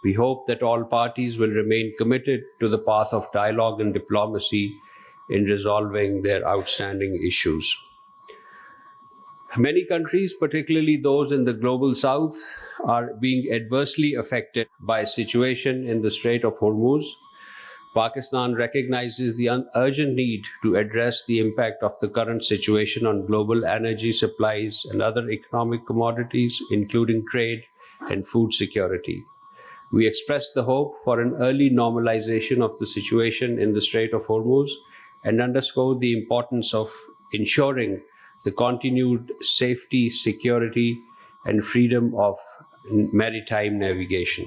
We hope that all parties will remain committed to the path of dialogue and diplomacy in resolving their outstanding issues. Many countries, particularly those in the global south, are being adversely affected by a situation in the Strait of Hormuz. Pakistan recognizes the urgent need to address the impact of the current situation on global energy supplies and other economic commodities, including trade and food security. We express the hope for an early normalization of the situation in the Strait of Hormuz and underscore the importance of ensuring the continued safety, security, and freedom of maritime navigation.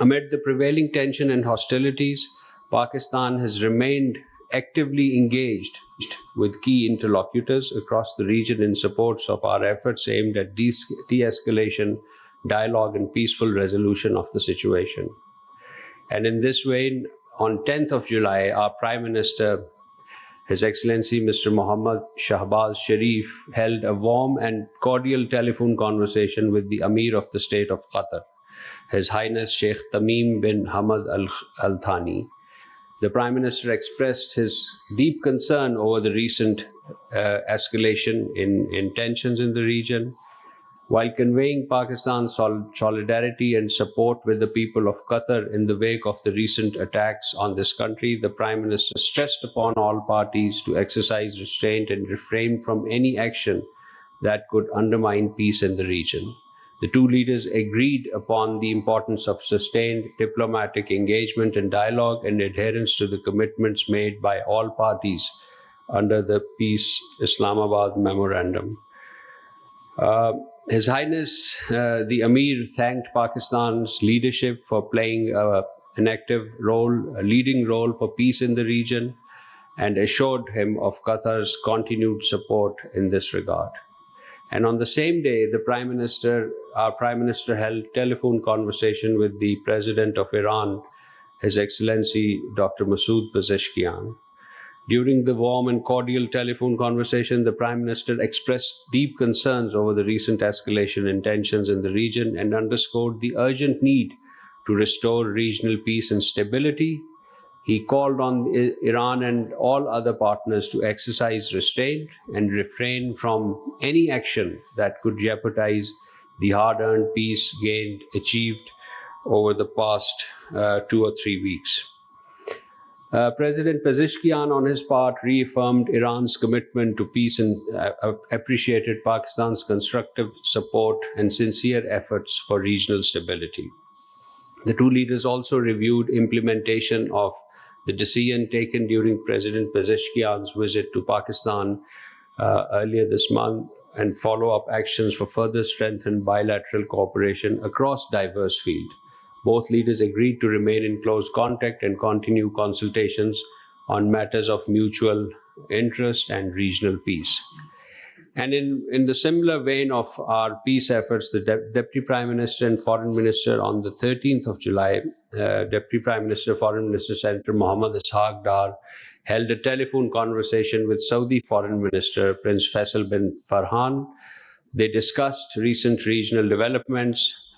Amid the prevailing tension and hostilities, Pakistan has remained actively engaged with key interlocutors across the region in support of our efforts aimed at de-escalation, dialogue, and peaceful resolution of the situation. And in this vein, on 10th of July, our Prime Minister, His Excellency Mr. Mohammad Shahbaz Sharif, held a warm and cordial telephone conversation with the Amir of the State of Qatar, His Highness Sheikh Tamim bin Hamad Al Thani. The Prime Minister expressed his deep concern over the recent escalation in tensions in the region, while conveying Pakistan's solidarity and support with the people of Qatar in the wake of the recent attacks on this country. The Prime Minister stressed upon all parties to exercise restraint and refrain from any action that could undermine peace in the region. The two leaders agreed upon the importance of sustained diplomatic engagement and dialogue and adherence to the commitments made by all parties under the Peace Islamabad Memorandum. His Highness the Amir thanked Pakistan's leadership for playing an active role, a leading role for peace in the region, and assured him of Qatar's continued support in this regard. And on the same day, our Prime Minister held telephone conversation with the President of Iran, His Excellency Dr. Masoud Pezeshkian. During the warm and cordial telephone conversation, the Prime Minister expressed deep concerns over the recent escalation in tensions in the region and underscored the urgent need to restore regional peace and stability. He called on Iran and all other partners to exercise restraint and refrain from any action that could jeopardize the hard-earned peace achieved over the past 2 or 3 weeks. President Pezeshkian, on his part, reaffirmed Iran's commitment to peace and appreciated Pakistan's constructive support and sincere efforts for regional stability. The two leaders also reviewed implementation of the decision taken during President Pezeshkian's visit to Pakistan earlier this month and follow-up actions for further strengthened bilateral cooperation across diverse fields. Both leaders agreed to remain in close contact and continue consultations on matters of mutual interest and regional peace. And in the similar vein of our peace efforts, the Deputy Prime Minister and Foreign Minister on the 13th of July, Deputy Prime Minister, Foreign Minister Senator Mohammad Ishaq Dar held a telephone conversation with Saudi Foreign Minister Prince Faisal bin Farhan. They discussed recent regional developments,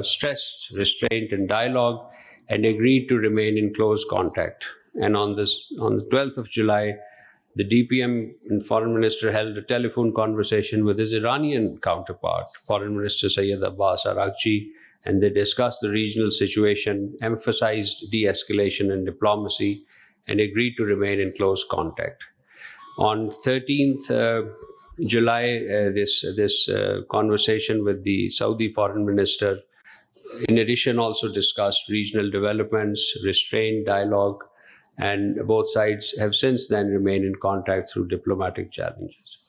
stressed restraint and dialogue, and agreed to remain in close contact. And on the 12th of July, the DPM and Foreign Minister held a telephone conversation with his Iranian counterpart, Foreign Minister Sayyid Abbas Araghchi, and they discussed the regional situation, emphasized de-escalation and diplomacy, and agreed to remain in close contact. On 13th July, this conversation with the Saudi Foreign Minister, in addition, also discussed regional developments, restrained dialogue, and both sides have since then remained in contact through diplomatic challenges.